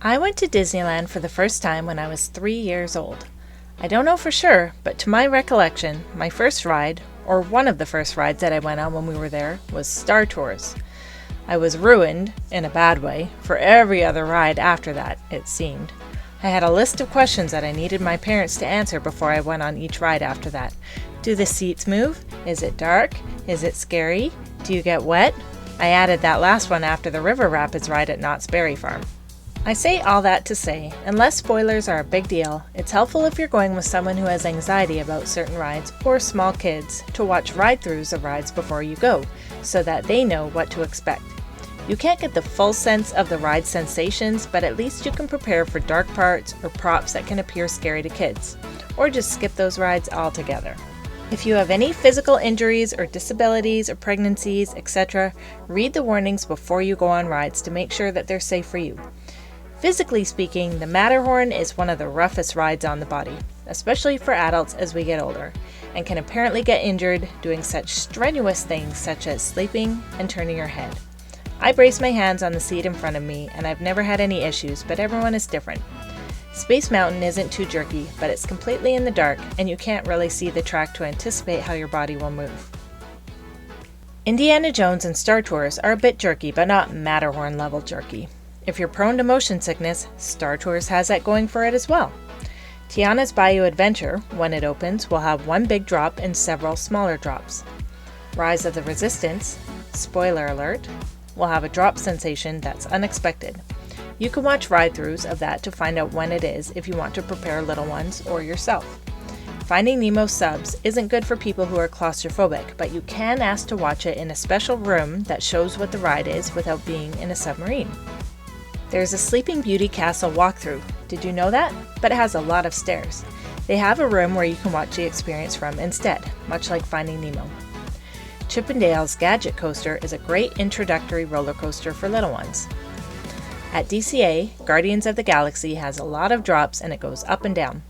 I went to Disneyland for the first time when I was 3 years old. I don't know for sure, but to my recollection, my first ride, or one of the first rides that I went on when we were there, was Star Tours. I was ruined, in a bad way, for every other ride after that, it seemed. I had a list of questions that I needed my parents to answer before I went on each ride after that. Do the seats move? Is it dark? Is it scary? Do you get wet? I added that last one after the River Rapids ride at Knott's Berry Farm. I say all that to say, unless spoilers are a big deal, it's helpful if you're going with someone who has anxiety about certain rides or small kids to watch ride-throughs of rides before you go, so that they know what to expect. You can't get the full sense of the ride sensations, but at least you can prepare for dark parts or props that can appear scary to kids, or just skip those rides altogether. If you have any physical injuries or disabilities or pregnancies, etc., read the warnings before you go on rides to make sure that they're safe for you. Physically speaking, the Matterhorn is one of the roughest rides on the body, especially for adults as we get older, and can apparently get injured doing such strenuous things such as sleeping and turning your head. I brace my hands on the seat in front of me, and I've never had any issues, but everyone is different. Space Mountain isn't too jerky, but it's completely in the dark, and you can't really see the track to anticipate how your body will move. Indiana Jones and Star Tours are a bit jerky, but not Matterhorn level jerky. If you're prone to motion sickness, Star Tours has that going for it as well. Tiana's Bayou Adventure, when it opens, will have one big drop and several smaller drops. Rise of the Resistance, spoiler alert, will have a drop sensation that's unexpected. You can watch ride-throughs of that to find out when it is if you want to prepare little ones or yourself. Finding Nemo subs isn't good for people who are claustrophobic, but you can ask to watch it in a special room that shows what the ride is without being in a submarine. There's a Sleeping Beauty Castle walkthrough. Did you know that? But it has a lot of stairs. They have a room where you can watch the experience from instead, much like Finding Nemo. Chip 'n Dale's Gadget Coaster is a great introductory roller coaster for little ones. At DCA, Guardians of the Galaxy has a lot of drops and it goes up and down.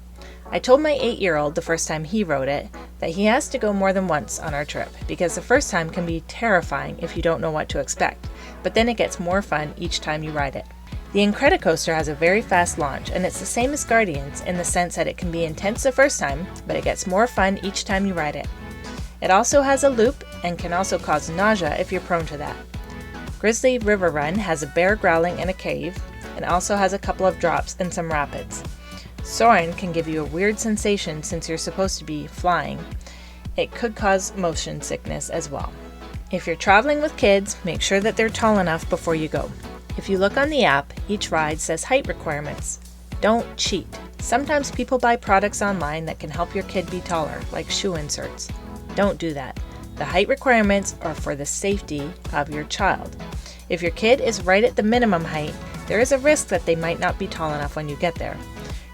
I told my 8-year-old the first time he rode it that he has to go more than once on our trip because the first time can be terrifying if you don't know what to expect, but then it gets more fun each time you ride it. The Incredicoaster has a very fast launch, and it's the same as Guardians in the sense that it can be intense the first time, but it gets more fun each time you ride it. It also has a loop and can also cause nausea if you're prone to that. Grizzly River Run has a bear growling in a cave, and also has a couple of drops and some rapids. Soarin' can give you a weird sensation since you're supposed to be flying. It could cause motion sickness as well. If you're traveling with kids, make sure that they're tall enough before you go. If you look on the app, each ride says height requirements. Don't cheat. Sometimes people buy products online that can help your kid be taller, like shoe inserts. Don't do that. The height requirements are for the safety of your child. If your kid is right at the minimum height, there is a risk that they might not be tall enough when you get there.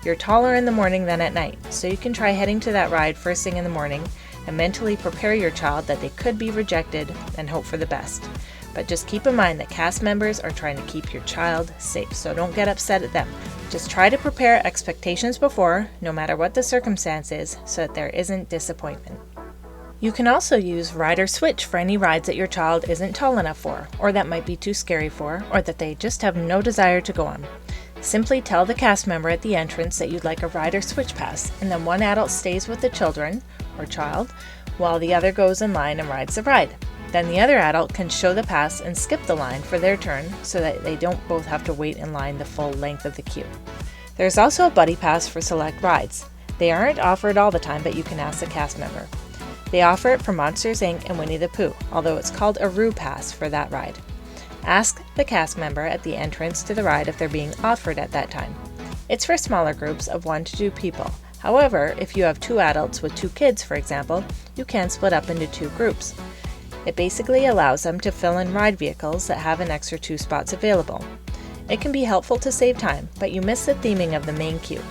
You're taller in the morning than at night, so you can try heading to that ride first thing in the morning and mentally prepare your child that they could be rejected and hope for the best. But just keep in mind that cast members are trying to keep your child safe, so don't get upset at them. Just try to prepare expectations before, no matter what the circumstance is, so that there isn't disappointment. You can also use Ride or Switch for any rides that your child isn't tall enough for, or that might be too scary for, or that they just have no desire to go on. Simply tell the cast member at the entrance that you'd like a Ride or Switch pass, and then one adult stays with the children, or child, while the other goes in line and rides the ride. Then the other adult can show the pass and skip the line for their turn so that they don't both have to wait in line the full length of the queue. There's also a buddy pass for select rides. They aren't offered all the time, but you can ask the cast member. They offer it for Monsters, Inc. and Winnie the Pooh, although it's called a Roo Pass for that ride. Ask the cast member at the entrance to the ride if they're being offered at that time. It's for smaller groups of 1 to 2 people. However, if you have 2 adults with 2 kids, for example, you can split up into 2 groups. It basically allows them to fill in ride vehicles that have an extra 2 spots available. It can be helpful to save time, but you miss the theming of the main queue.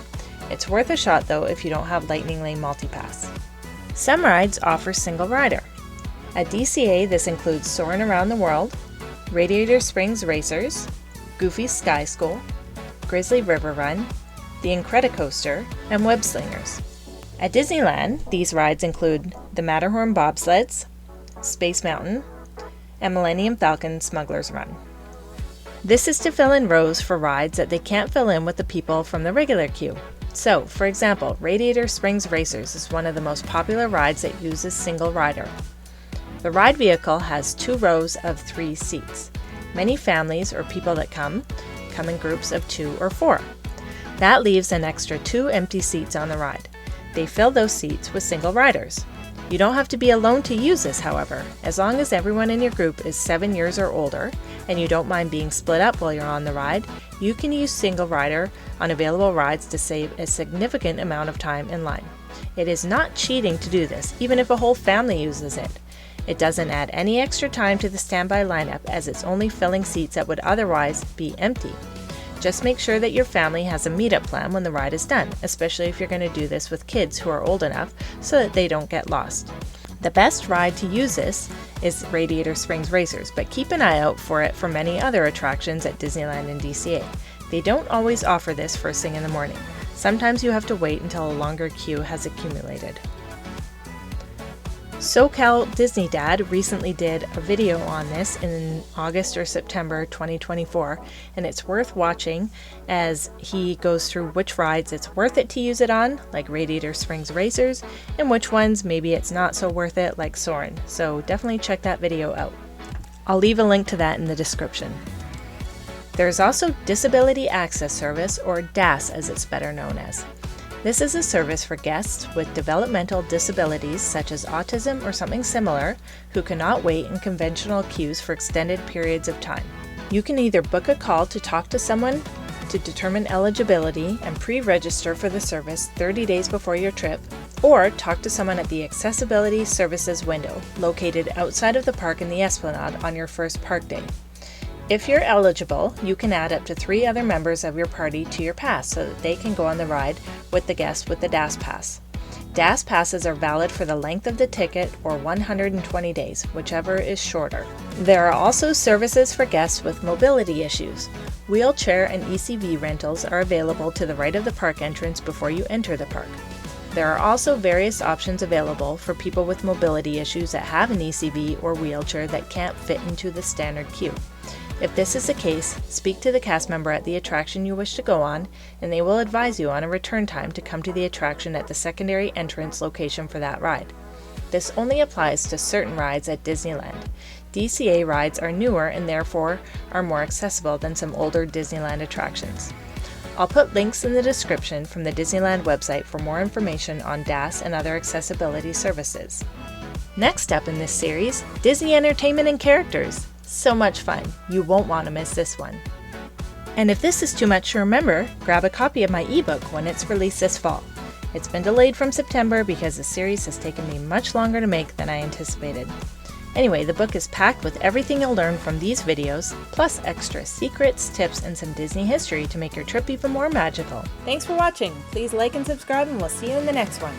It's worth a shot though if you don't have Lightning Lane Multipass. Some rides offer single rider. At DCA, this includes Soarin' Around the World, Radiator Springs Racers, Goofy's Sky School, Grizzly River Run, the Incredicoaster, and Web Slingers. At Disneyland, these rides include the Matterhorn Bobsleds, Space Mountain, and Millennium Falcon Smuggler's Run. This is to fill in rows for rides that they can't fill in with the people from the regular queue. So, for example, Radiator Springs Racers is one of the most popular rides that uses single rider. The ride vehicle has 2 rows of 3 seats. Many families or people that come in groups of 2 or 4. That leaves an extra 2 empty seats on the ride. They fill those seats with single riders. You don't have to be alone to use this, however. As long as everyone in your group is 7 years or older and you don't mind being split up while you're on the ride, you can use single rider on available rides to save a significant amount of time in line. It is not cheating to do this, even if a whole family uses it. It doesn't add any extra time to the standby lineup, as it's only filling seats that would otherwise be empty. Just make sure that your family has a meetup plan when the ride is done, especially if you're going to do this with kids who are old enough so that they don't get lost. The best ride to use this is Radiator Springs Racers, but keep an eye out for it for many other attractions at Disneyland and DCA. They don't always offer this first thing in the morning. Sometimes you have to wait until a longer queue has accumulated. SoCal Disney Dad recently did a video on this in August or September 2024, and it's worth watching as he goes through which rides it's worth it to use it on, like Radiator Springs Racers, and which ones maybe it's not so worth it, like Soarin'. So definitely check that video out. I'll leave a link to that in the description. There's also Disability Access Service, or DAS as it's better known as. This is a service for guests with developmental disabilities such as autism or something similar who cannot wait in conventional queues for extended periods of time. You can either book a call to talk to someone to determine eligibility and pre-register for the service 30 days before your trip, or talk to someone at the Accessibility Services window located outside of the park in the Esplanade on your first park day. If you're eligible, you can add up to 3 other members of your party to your pass so that they can go on the ride with the guest with the DAS pass. DAS passes are valid for the length of the ticket or 120 days, whichever is shorter. There are also services for guests with mobility issues. Wheelchair and ECV rentals are available to the right of the park entrance before you enter the park. There are also various options available for people with mobility issues that have an ECV or wheelchair that can't fit into the standard queue. If this is the case, speak to the cast member at the attraction you wish to go on, and they will advise you on a return time to come to the attraction at the secondary entrance location for that ride. This only applies to certain rides at Disneyland. DCA rides are newer and therefore are more accessible than some older Disneyland attractions. I'll put links in the description from the Disneyland website for more information on DAS and other accessibility services. Next up in this series, Disney Entertainment and Characters. So much fun, you won't want to miss this one. And if this is too much to remember, grab a copy of my ebook when it's released this fall. It's been delayed from September because the series has taken me much longer to make than I anticipated. Anyway, the book is packed with everything you'll learn from these videos, plus extra secrets, tips, and some Disney history to make your trip even more magical. Thanks for watching. Please like and subscribe, and we'll see you in the next one.